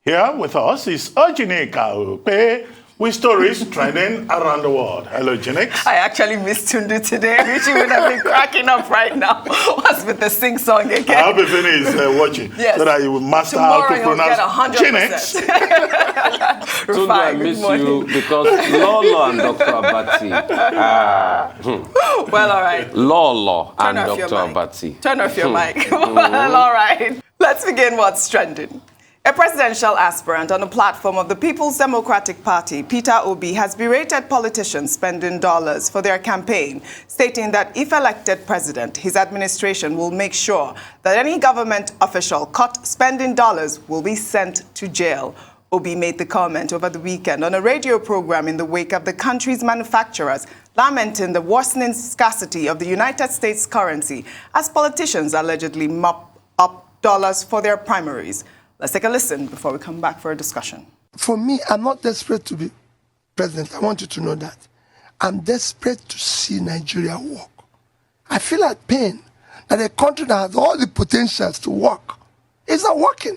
Here with us is OjyOkpe with stories trending around the world. Hello, Jinx. I actually missed Tundu today, which you would have been cracking up right now. What's with the sing song again? I hope Ifeni is watching, yes. so that you will master Tomorrow how to pronounce Jinx. Tundu, I miss you because Lolo and Dr. Abati. Well, all right. Lolo and Dr. Abati. Turn off your mic. Well, all right. Let's begin what's trending. A presidential aspirant on the platform of the People's Democratic Party, Peter Obi, has berated politicians spending dollars for their campaign, stating that if elected president, his administration will make sure that any government official caught spending dollars will be sent to jail. Obi made the comment over the weekend on a radio program in the wake of the country's manufacturers lamenting the worsening scarcity of the United States currency as politicians allegedly mop up dollars for their primaries. Let's take a listen before we come back for a discussion. For me, I'm not desperate to be president. I want you to know that. I'm desperate to see Nigeria work. I feel at pain that a country that has all the potentials to work is not working.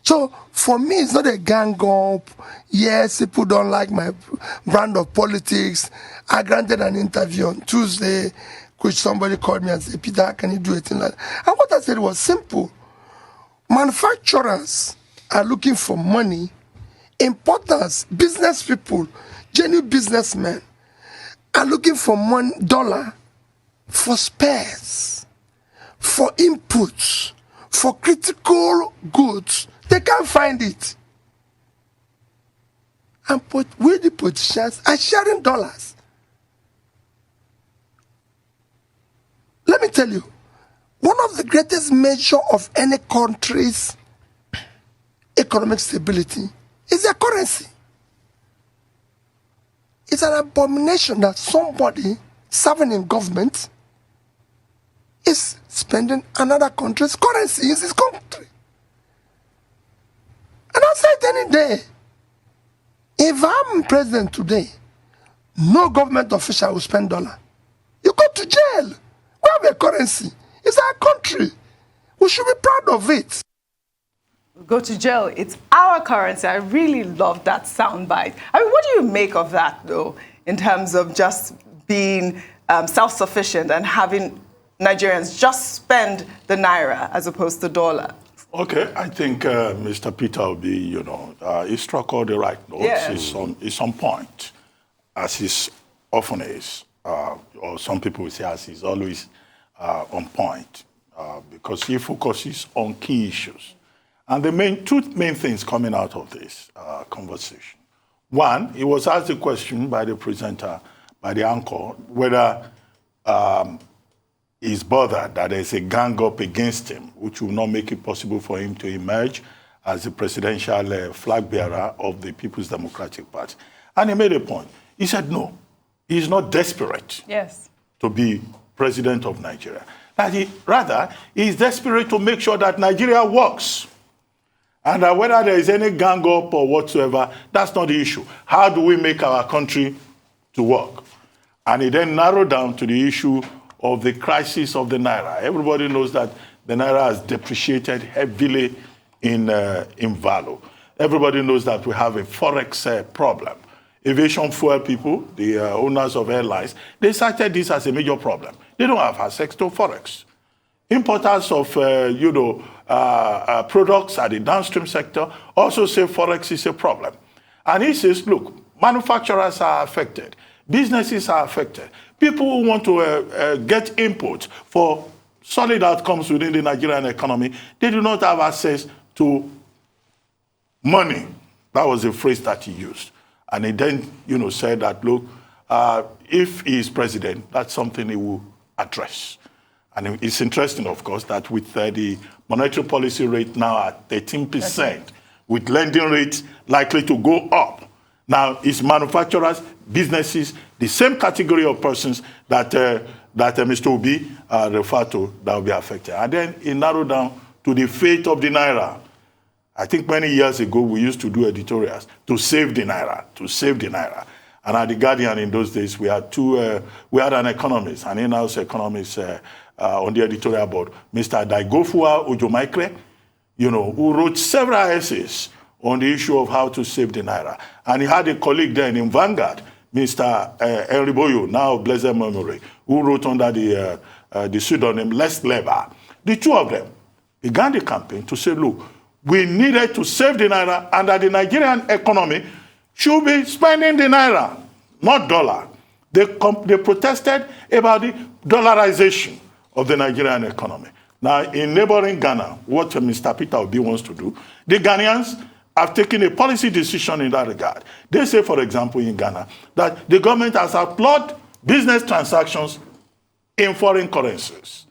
So for me, it's not a gang up. Yes, people don't like my brand of politics. I granted an interview on Tuesday, which somebody called me and said, Peter, can you do a thing like that? And what I said was simple. Manufacturers are looking for money. Importers, business people, genuine businessmen are looking for dollar for spares, for inputs, for critical goods. They can't find it. And we, the politicians, are sharing dollars. Let me tell you, one of the greatest measures of any country's economic stability is their currency. It's an abomination that somebody serving in government is spending another country's currency in his country. And I'll say it any day. If I'm president today, no government official will spend dollar. You go to jail. We have a currency. It's our country. We should be proud of it. Go to jail. It's our currency. I really love that soundbite. I mean, what do you make of that, though, in terms of just being self-sufficient and having Nigerians just spend the naira as opposed to dollar? Okay, I think Mr. Peter Obi, he struck all the right notes. Yeah. He's on point, as he often is, or some people will say as he's always on point, because he focuses on key issues. And the two main things coming out of this conversation. One, he was asked a question by the presenter, by the anchor, whether he's bothered that there's a gang up against him, which will not make it possible for him to emerge as the presidential flag bearer of the People's Democratic Party. And he made a point. He said, no, he's not desperate to be president of Nigeria. That he is desperate to make sure that Nigeria works. And that whether there is any gang up or whatsoever, that's not the issue. How do we make our country to work? And he then narrowed down to the issue of the crisis of the naira. Everybody knows that the naira has depreciated heavily in value. Everybody knows that we have a forex problem. Aviation fuel people, the owners of airlines, they cited this as a major problem. They don't have access to forex. Importers of products at the downstream sector also say forex is a problem. And he says, look, manufacturers are affected. Businesses are affected. People who want to get input for solid outcomes within the Nigerian economy, they do not have access to money. That was the phrase that he used. And he then, said that, look, if he is president, that's something he will address. And it's interesting, of course, that with the monetary policy rate now at 13%, with lending rates likely to go up, now it's manufacturers, businesses, the same category of persons that Mr. Obi referred to that will be affected. And then he narrowed down to the fate of the naira. I think many years ago we used to do editorials to save the naira, And at The Guardian in those days, we had an economist, an in-house economist on the editorial board, Mr. Daigofua Ojyomekre, who wrote several essays on the issue of how to save the naira. And he had a colleague then in Vanguard, Mr. Eriboyo, now of blessed memory, who wrote under the pseudonym Les Leber. The two of them began the campaign to say, look, we needed to save the naira and that the Nigerian economy should be spending the naira, not dollar. They protested about the dollarization of the Nigerian economy. Now, in neighboring Ghana, what Mr. Peter Obi wants to do, the Ghanaians have taken a policy decision in that regard. They say, for example, in Ghana, that the government has outlawed business transactions in foreign currencies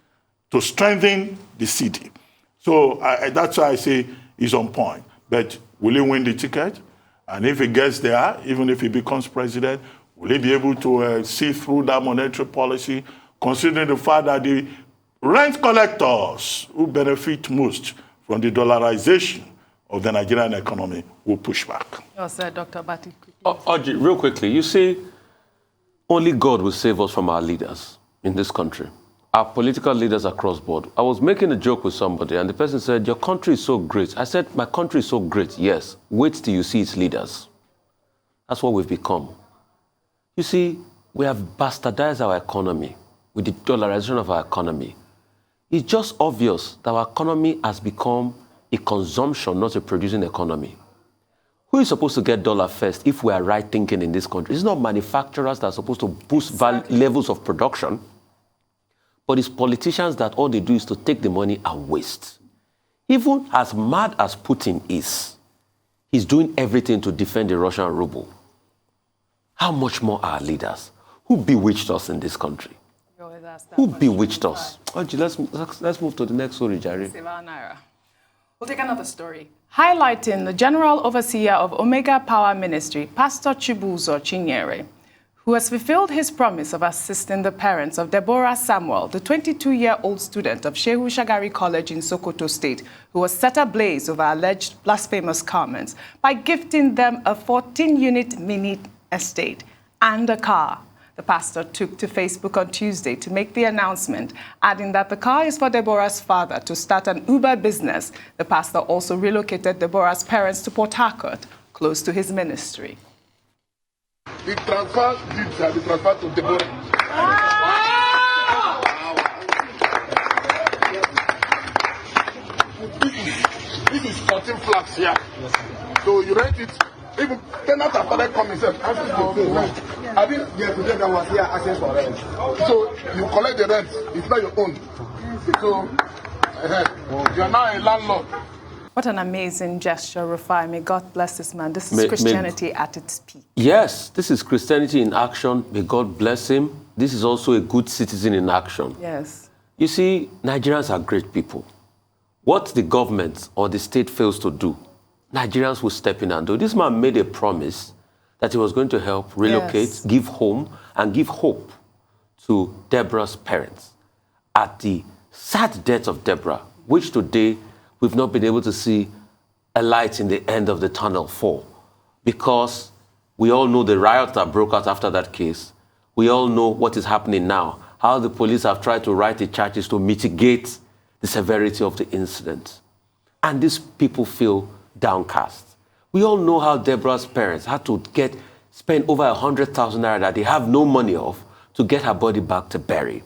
to strengthen the city. So that's why I say he's on point. But will he win the ticket? And if he gets there, even if he becomes president, will he be able to see through that monetary policy, considering the fact that the rent collectors who benefit most from the dollarization of the Nigerian economy will push back? Oh, sir, Dr. Bati. Oji, real quickly, you see, only God will save us from our leaders in this country. Our political leaders across board. I was making a joke with somebody, and the person said, your country is so great. I said, my country is so great, yes. Wait till you see its leaders. That's what we've become. You see, we have bastardized our economy with the dollarization of our economy. It's just obvious that our economy has become a consumption, not a producing economy. Who is supposed to get dollar first if we are right thinking in this country? It's not manufacturers that are supposed to boost levels of production, but it's politicians that all they do is to take the money and waste. Even as mad as Putin is, he's doing everything to defend the Russian ruble. How much more our leaders? Who bewitched us in this country? Who bewitched us? Oji, let's move to the next story, Jerry. We'll take another story. Highlighting the General Overseer of Omega Power Ministry, Pastor Chibuzor Chinyere, who has fulfilled his promise of assisting the parents of Deborah Samuel, the 22-year-old student of Shehu Shagari College in Sokoto State, who was set ablaze over alleged blasphemous comments by gifting them a 14-unit mini estate and a car. The pastor took to Facebook on Tuesday to make the announcement, adding that the car is for Deborah's father to start an Uber business. The pastor also relocated Deborah's parents to Port Harcourt, close to his ministry. The transfer deeds have been transferred to Deborah. This is 14 flats here. So you rent it. Even tenants have started coming. I think today that was here access for rent. So you collect the rent. It's not your own. So you are now a landlord. What an amazing gesture, Rufai. May God bless this man. This is Christianity at its peak. Yes, this is Christianity in action. May God bless him. This is also a good citizen in action. Yes. You see, Nigerians are great people. What the government or the state fails to do, Nigerians will step in and do. This man made a promise that he was going to help relocate, give home, and give hope to Deborah's parents at the sad death of Deborah, which today we've not been able to see a light in the end of the tunnel for, because we all know the riot that broke out after that case. We all know what is happening now, how the police have tried to write the charges to mitigate the severity of the incident. And these people feel downcast. We all know how Deborah's parents had to spend over 100,000 naira that they have no money of to get her body back to bury.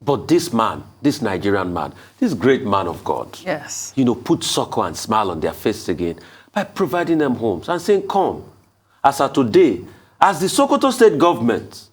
But this man, this Nigerian man, this great man of God, yes, put succor and smile on their faces again by providing them homes and saying, come. As of today, as the Sokoto state government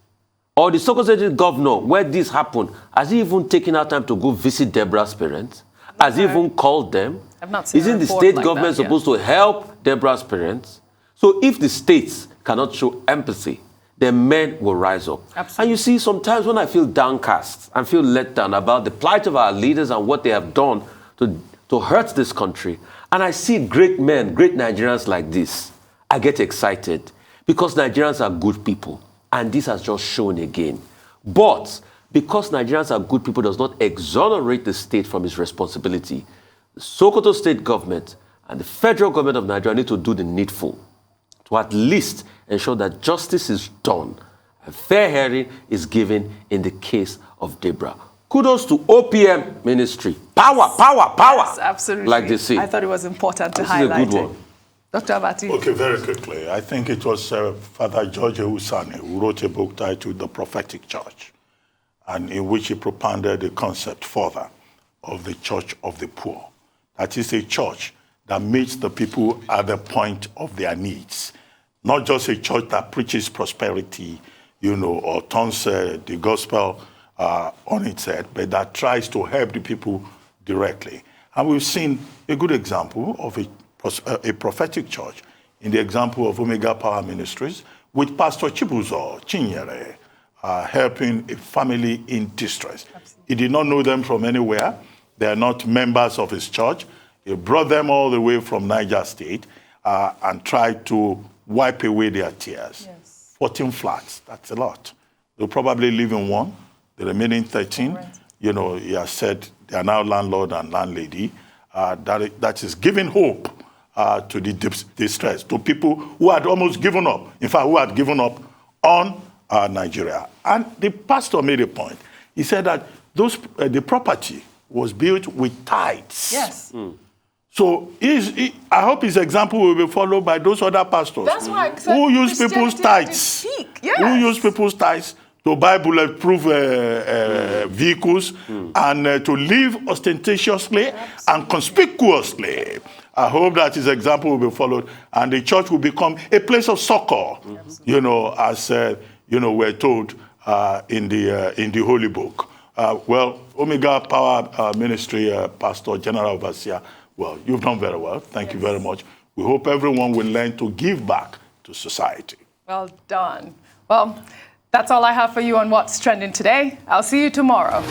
or the Sokoto state governor, where this happened, has he even taken out time to go visit Deborah's parents? Has he even called them? I've not seen Isn't the state government supposed to help Deborah's parents? So if the states cannot show empathy, then men will rise up. Absolutely. And you see, sometimes when I feel downcast and feel let down about the plight of our leaders and what they have done to hurt this country, and I see great men, great Nigerians like this, I get excited because Nigerians are good people. And this has just shown again. But because Nigerians are good people does not exonerate the state from its responsibility. The Sokoto state government and the federal government of Nigeria need to do the needful to at least ensure that justice is done and fair hearing is given in the case of Deborah. Kudos to OPM ministry. Power, power, power. Yes, absolutely. Like they say. I thought it was important to this highlight is a good one. Dr. Abati. Okay, very quickly. I think it was Father George Usani who wrote a book titled The Prophetic Church, and in which he propounded the concept further of the church of the poor. That is a church that meets the people at the point of their needs. Not just a church that preaches prosperity, or turns the gospel on its head, but that tries to help the people directly. And we've seen a good example of a prophetic church in the example of Omega Power Ministries with Pastor Chibuzor Chinyere helping a family in distress. Absolutely. He did not know them from anywhere. They are not members of his church. He brought them all the way from Niger State and tried to wipe away their tears. Yes. 14 flats, that's a lot. They'll probably live in one. The remaining 13, he has said they are now landlord and landlady. That is giving hope to the distress, to people who had almost given up. In fact, who had given up on Nigeria. And the pastor made a point. He said that the property was built with tithes. Yes. So I hope his example will be followed by those other pastors who use people's tithes. Yes. Who use people's tithes to buy bulletproof vehicles and to live ostentatiously and conspicuously. I hope that his example will be followed and the church will become a place of succor, as we're told in the Holy Book. Well, Omega Power Ministry, Pastor General Overseer, well, you've done very well. Thank you very much. We hope everyone will learn to give back to society. Well done. Well, that's all I have for you on What's Trending today. I'll see you tomorrow.